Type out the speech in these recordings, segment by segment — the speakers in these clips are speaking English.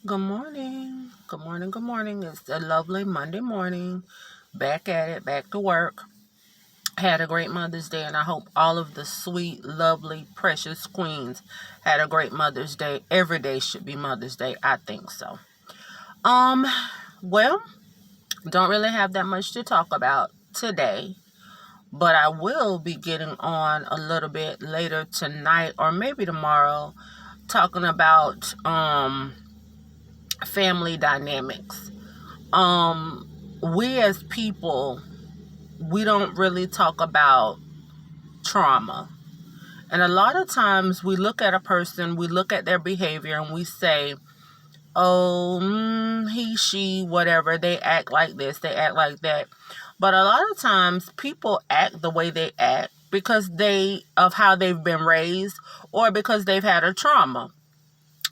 Good morning. Good morning. Good morning. It's a lovely Monday morning. Back at it, back to work. Had a great Mother's Day, and I hope all of the sweet, lovely, precious queens had a great Mother's Day. Every day should be Mother's Day. I think so. Um, well, don't really have that much to talk about today, but I will be getting on a little bit later tonight or maybe tomorrow talking about family dynamics. We as people, we don't really talk about trauma. And a lot of times we look at a person, we look at their behavior, and we say, oh, he, she, whatever, they act like this, they act like that. But a lot of times people act the way they act because of how they've been raised or because they've had a trauma.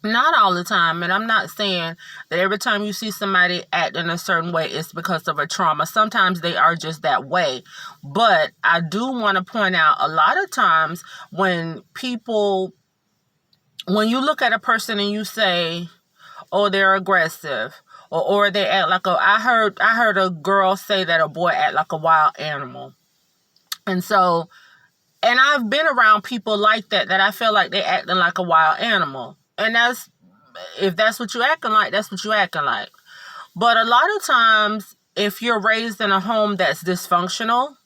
Not all the time, and I'm not saying that every time you see somebody act in a certain way, it's because of a trauma. Sometimes they are just that way. But I do want to point out a lot of times when you look at a person and you say, oh, they're aggressive, or they act like I heard a girl say that a boy act like a wild animal. And I've been around people like that I feel like they acting like a wild animal. And if that's what you acting like, that's what you acting like. But a lot of times, if you're raised in a home that's dysfunctional,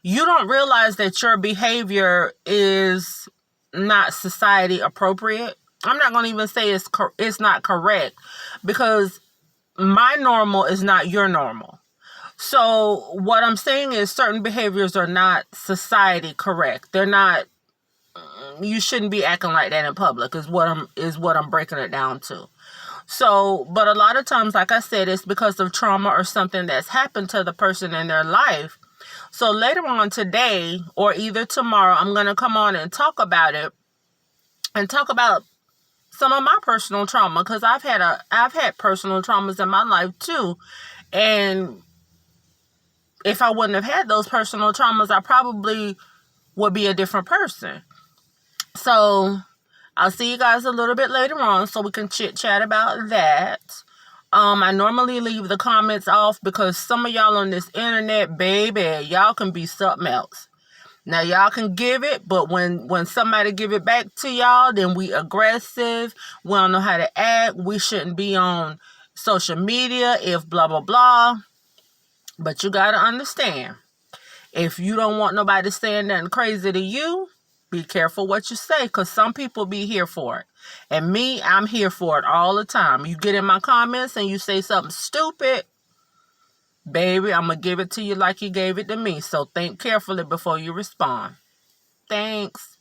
you don't realize that your behavior is not society appropriate. I'm not going to even say it's not correct, because my normal is not your normal. So what I'm saying is certain behaviors are not society correct. They're not. You shouldn't be acting like that in public is what I'm breaking it down to. So, but a lot of times, like I said, it's because of trauma or something that's happened to the person in their life. So later on today or either tomorrow, I'm going to come on and talk about it and talk about some of my personal trauma, because I've had personal traumas in my life too. And if I wouldn't have had those personal traumas, I probably would be a different person. So I'll see you guys a little bit later on so we can chit chat about that. I normally leave the comments off because some of y'all on this internet, baby, y'all can be something else. Now y'all can give it, but when somebody give it back to y'all, then we aggressive. We don't know how to act. We shouldn't be on social media if blah blah blah. But you gotta understand, if you don't want nobody saying nothing crazy to you, be careful what you say, because some people be here for it. And me, I'm here for it all the time. You get in my comments and you say something stupid, baby, I'm going to give it to you like you gave it to me. So think carefully before you respond. Thanks.